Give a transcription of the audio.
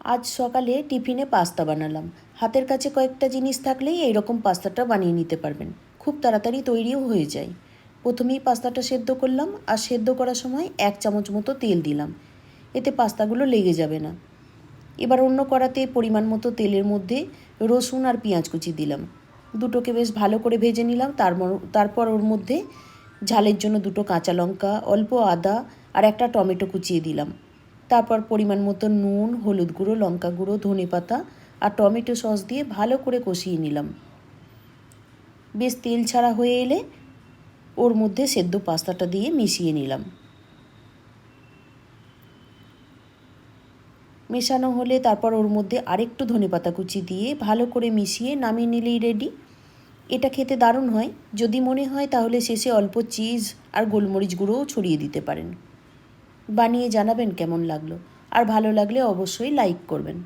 আজ সকালে টিফিনে পাস্তা বানালাম। হাতের কাছে কয়েকটা জিনিস থাকলেই এইরকম পাস্তাটা বানিয়ে নিতে পারবেন। খুব তাড়াতাড়ি তৈরিও হয়ে যায়। প্রথমেই পাস্তাটা সেদ্ধ করলাম, আর সেদ্ধ করার সময় 1 চামচ মতো তেল দিলাম। এতে পাস্তাগুলো লেগে যাবে না। এবার অন্য কড়াতে পরিমাণ মতো তেলের মধ্যে রসুন আর পেঁয়াজ কুচি দিলাম। দুটোকে বেশ ভালো করে ভেজে নিলাম। তারপর ওর মধ্যে ঝালের জন্য 2টো কাঁচা লঙ্কা, অল্প আদা আর একটা টমেটো কুচিয়ে দিলাম। তারপর পরিমাণ মতো নুন, হলুদ গুঁড়ো, লঙ্কা গুঁড়ো, ধনেপাতা আর টমেটো সস দিয়ে ভালো করে কষিয়ে নিলাম। বেশ তেল ছাড়া হয়ে এলে ওর মধ্যে সেদ্ধ পাস্তাটা দিয়ে মিশিয়ে নিলাম। মেশানো হলে তারপর ওর মধ্যে আরেকটু ধনেপাতা কুচি দিয়ে ভালো করে মিশিয়ে নামিয়ে নিলেই রেডি। এটা খেতে দারুণ হয়। যদি মনে হয় তাহলে শেষে অল্প চিজ আর গোলমরিচ গুঁড়োও ছড়িয়ে দিতে পারেন। বানিয়ে জানাবেন কেমন লাগলো, আর ভালো লাগলে অবশ্যই লাইক করবেন।